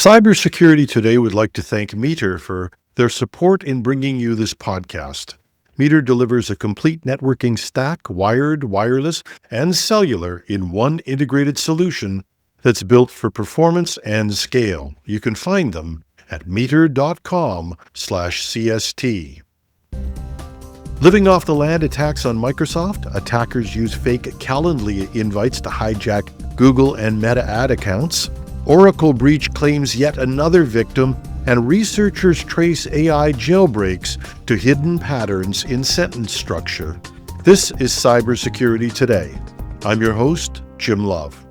Cybersecurity Today would like to thank Meter for their support in bringing you this podcast. Meter delivers a complete networking stack, wired, wireless, and cellular in one integrated solution that's built for performance and scale. You can find them at meter.com/CST. Living off the land attacks on Microsoft. Attackers use fake Calendly invites to hijack Google and Meta ad accounts. Oracle breach claims yet another victim, and researchers trace AI jailbreaks to hidden patterns in sentence structure. This is Cybersecurity Today. I'm your host, Jim Love.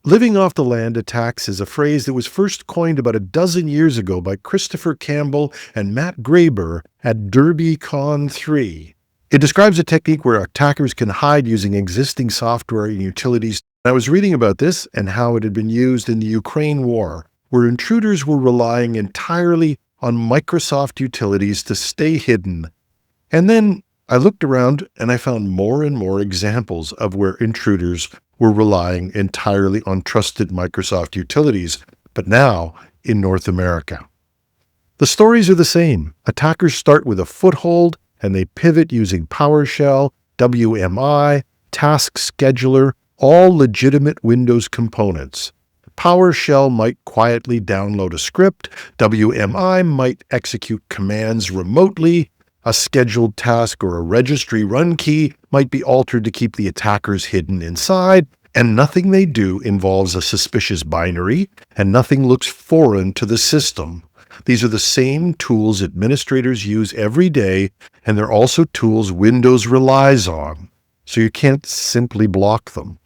Living off the land attacks is a phrase that was first coined about a dozen years ago by Christopher Campbell and Matt Graber at DerbyCon 3. It describes a technique where attackers can hide using existing software and utilities. I was reading about this and how it had been used in the Ukraine war, where intruders were relying entirely on Microsoft utilities to stay hidden. And then I looked around and I found more and more examples of where intruders were relying entirely on trusted Microsoft utilities, but now in North America. The stories are the same. Attackers start with a foothold and they pivot using PowerShell, WMI, Task Scheduler, all legitimate Windows components. PowerShell might quietly download a script, WMI might execute commands remotely, a scheduled task or a registry run key might be altered to keep the attackers hidden inside, and nothing they do involves a suspicious binary, and nothing looks foreign to the system. These are the same tools administrators use every day, and they're also tools Windows relies on, so you can't simply block them.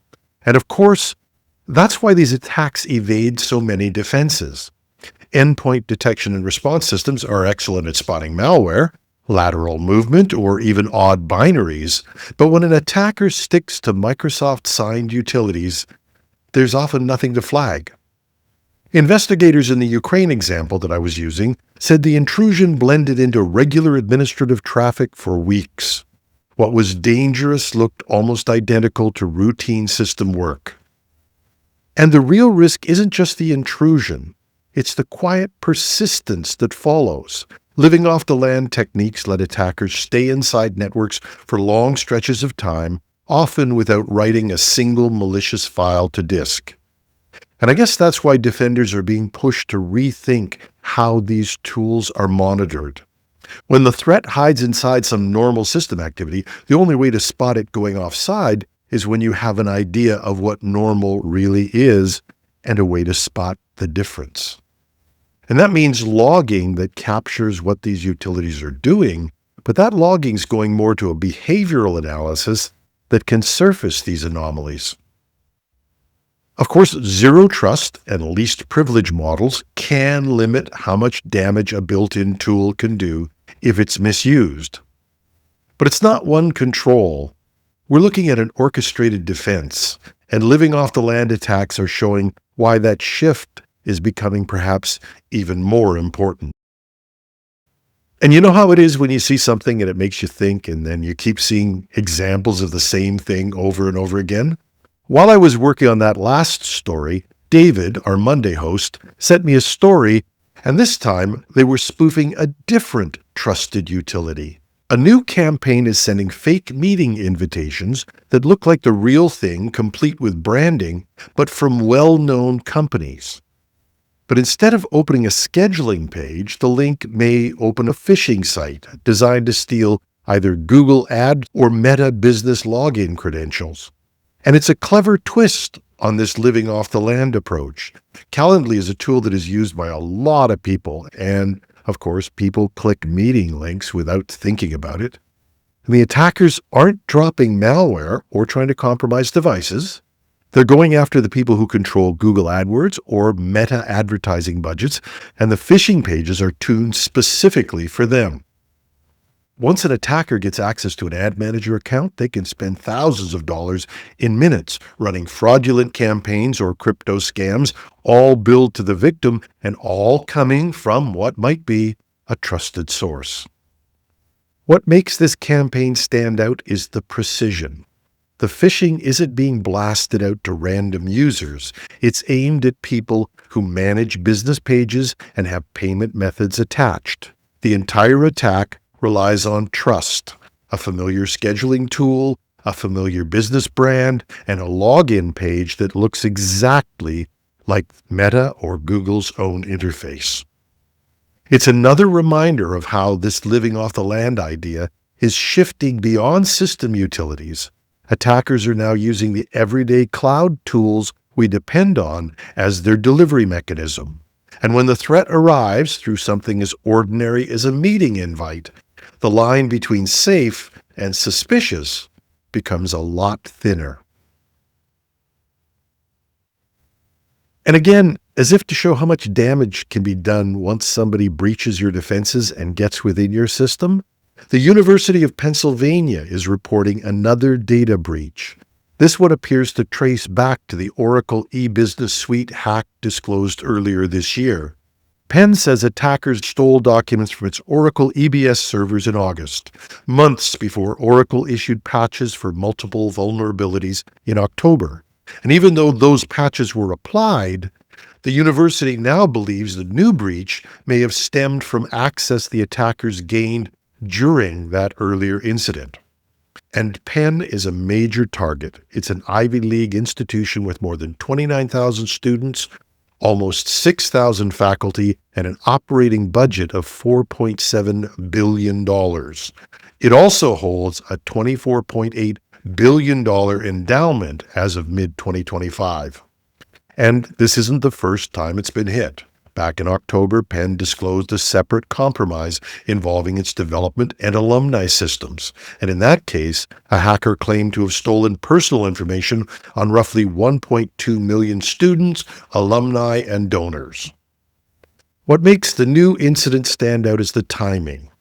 And of course, that's why these attacks evade so many defenses. Endpoint detection and response systems are excellent at spotting malware, lateral movement, or even odd binaries. But when an attacker sticks to Microsoft-signed utilities, there's often nothing to flag. Investigators in the Ukraine example that I was using said the intrusion blended into regular administrative traffic for weeks. What was dangerous looked almost identical to routine system work. And the real risk isn't just the intrusion, it's the quiet persistence that follows. Living off the land techniques let attackers stay inside networks for long stretches of time, often without writing a single malicious file to disk. And I guess that's why defenders are being pushed to rethink how these tools are monitored. When the threat hides inside some normal system activity, the only way to spot it going offside is when you have an idea of what normal really is and a way to spot the difference. And that means logging that captures what these utilities are doing, but that logging is going more to a behavioral analysis that can surface these anomalies. Of course, zero trust and least privilege models can limit how much damage a built-in tool can do if it's misused. But it's not one control. We're looking at an orchestrated defense, and living off the land attacks are showing why that shift is becoming perhaps even more important. And you know how it is when you see something and it makes you think, and then you keep seeing examples of the same thing over and over again? While I was working on that last story, David, our Monday host, sent me a story, and this time they were spoofing a different trusted utility. A new campaign is sending fake meeting invitations that look like the real thing, complete with branding, but from well-known companies. But instead of opening a scheduling page, the link may open a phishing site designed to steal either Google Ad or Meta business login credentials. And it's a clever twist on this living off the land approach. Calendly is a tool that is used by a lot of people, and of course, people click meeting links without thinking about it. And the attackers aren't dropping malware or trying to compromise devices. They're going after the people who control Google AdWords or Meta advertising budgets, and the phishing pages are tuned specifically for them. Once an attacker gets access to an ad manager account, they can spend thousands of dollars in minutes running fraudulent campaigns or crypto scams, all billed to the victim and all coming from what might be a trusted source. What makes this campaign stand out is the precision. The phishing isn't being blasted out to random users. It's aimed at people who manage business pages and have payment methods attached. The entire attack relies on trust, a familiar scheduling tool, a familiar business brand, and a login page that looks exactly like Meta or Google's own interface. It's another reminder of how this living off the land idea is shifting beyond system utilities. Attackers are now using the everyday cloud tools we depend on as their delivery mechanism. And when the threat arrives through something as ordinary as a meeting invite, the line between safe and suspicious becomes a lot thinner. And again, as if to show how much damage can be done once somebody breaches your defenses and gets within your system, the University of Pennsylvania is reporting another data breach. This one appears to trace back to the Oracle e-business suite hack disclosed earlier this year. Penn says attackers stole documents from its Oracle EBS servers in August, months before Oracle issued patches for multiple vulnerabilities in October. And even though those patches were applied, the university now believes the new breach may have stemmed from access the attackers gained during that earlier incident. And Penn is a major target. It's an Ivy League institution with more than 29,000 students, almost 6,000 faculty, and an operating budget of $4.7 billion. It also holds a $24.8 billion endowment as of mid-2025. And this isn't the first time it's been hit. Back in October, Penn disclosed a separate compromise involving its development and alumni systems. And in that case, a hacker claimed to have stolen personal information on roughly 1.2 million students, alumni, and donors. What makes the new incident stand out is the timing.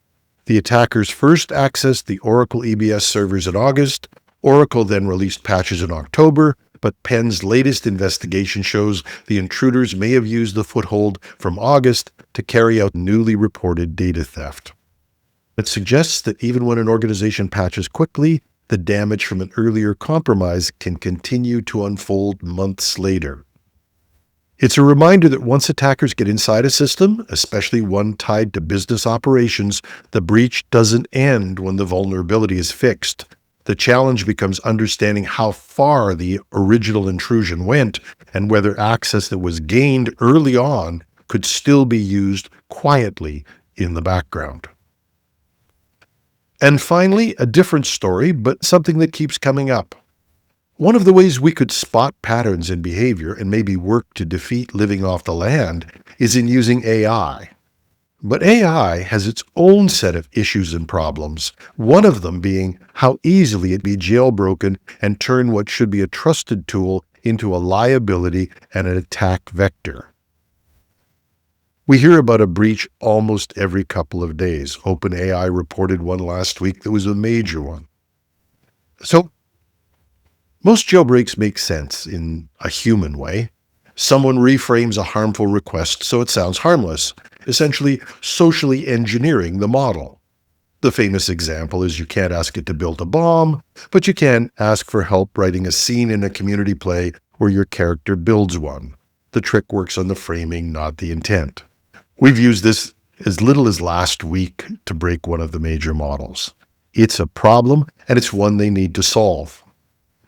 The attackers first accessed the Oracle EBS servers in August. Oracle then released patches in October, but Penn's latest investigation shows the intruders may have used the foothold from August to carry out newly reported data theft. It suggests that even when an organization patches quickly, the damage from an earlier compromise can continue to unfold months later. It's a reminder that once attackers get inside a system, especially one tied to business operations, the breach doesn't end when the vulnerability is fixed. The challenge becomes understanding how far the original intrusion went and whether access that was gained early on could still be used quietly in the background. And finally, a different story, but something that keeps coming up. One of the ways we could spot patterns in behavior and maybe work to defeat living off the land is in using AI. But AI has its own set of issues and problems, one of them being how easily it be jailbroken and turn what should be a trusted tool into a liability and an attack vector. We hear about a breach almost every couple of days. OpenAI reported one last week that was a major one. So, most jailbreaks make sense in a human way. Someone reframes a harmful request so it sounds harmless, essentially socially engineering the model. The famous example is you can't ask it to build a bomb, but you can ask for help writing a scene in a community play where your character builds one. The trick works on the framing, not the intent. We've used this as little as last week to break one of the major models. It's a problem, and it's one they need to solve.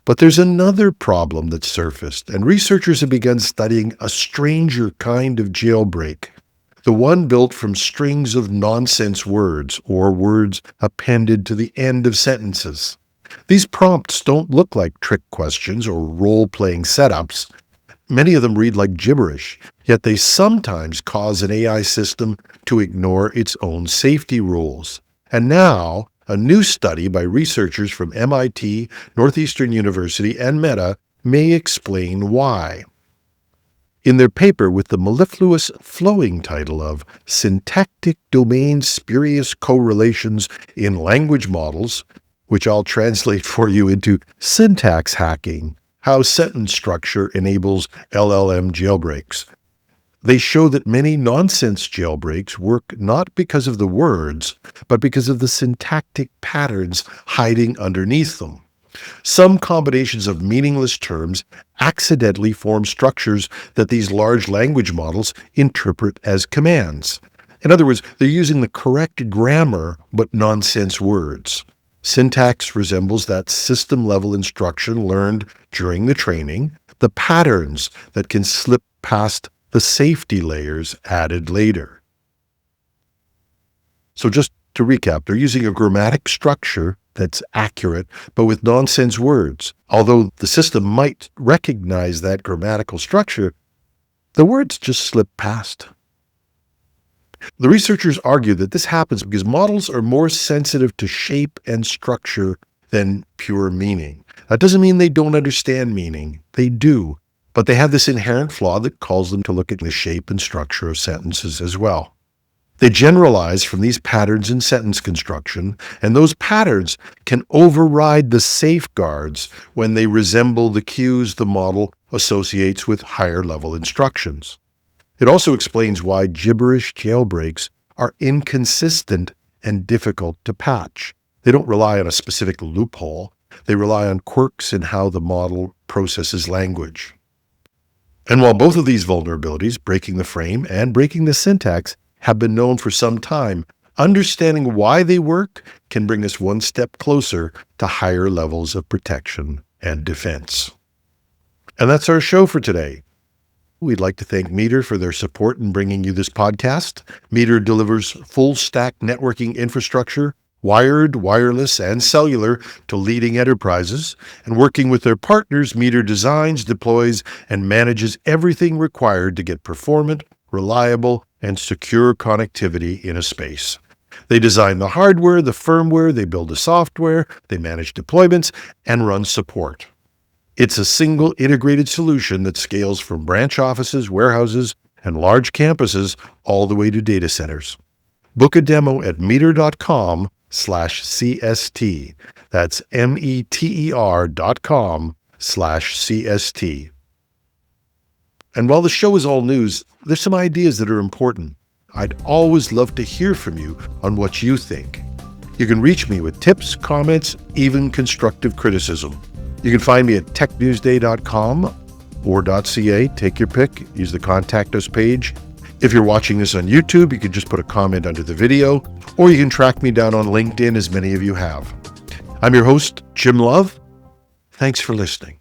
But there's another problem that's surfaced, and researchers have begun studying a stranger kind of jailbreak, the one built from strings of nonsense words or words appended to the end of sentences. These prompts don't look like trick questions or role-playing setups. Many of them read like gibberish, yet they sometimes cause an AI system to ignore its own safety rules. And now, a new study by researchers from MIT, Northeastern University, and Meta may explain why. In their paper with the mellifluous flowing title of Syntactic Domain Spurious Correlations in Language Models, which I'll translate for you into syntax hacking, how sentence structure enables LLM jailbreaks. They show that many nonsense jailbreaks work not because of the words, but because of the syntactic patterns hiding underneath them. Some combinations of meaningless terms accidentally form structures that these large language models interpret as commands. In other words, they're using the correct grammar but nonsense words. Syntax resembles that system-level instruction learned during the training, the patterns that can slip past the safety layers added later. So just to recap, they're using a grammatic structure that's accurate, but with nonsense words. Although the system might recognize that grammatical structure, the words just slip past. The researchers argue that this happens because models are more sensitive to shape and structure than pure meaning. That doesn't mean they don't understand meaning. They do, but they have this inherent flaw that calls them to look at the shape and structure of sentences as well. They generalize from these patterns in sentence construction, and those patterns can override the safeguards when they resemble the cues the model associates with higher-level instructions. It also explains why gibberish jailbreaks are inconsistent and difficult to patch. They don't rely on a specific loophole. They rely on quirks in how the model processes language. And while both of these vulnerabilities, breaking the frame and breaking the syntax, have been known for some time, understanding why they work can bring us one step closer to higher levels of protection and defense. And that's our show for today. We'd like to thank Meter for their support in bringing you this podcast. Meter delivers full-stack networking infrastructure, wired, wireless, and cellular to leading enterprises. And working with their partners, Meter designs, deploys, and manages everything required to get performant, reliable, and secure connectivity in a space. They design the hardware, the firmware, they build the software, they manage deployments, and run support. It's a single integrated solution that scales from branch offices, warehouses, and large campuses all the way to data centers. Book a demo at meter.com/CST. That's meter.com/CST. And while the show is all news, there's some ideas that are important. I'd always love to hear from you on what you think. You can reach me with tips, comments, even constructive criticism. You can find me at technewsday.com or .ca. Take your pick. Use the Contact Us page. If you're watching this on YouTube, you can just put a comment under the video, or you can track me down on LinkedIn, as many of you have. I'm your host, Jim Love. Thanks for listening.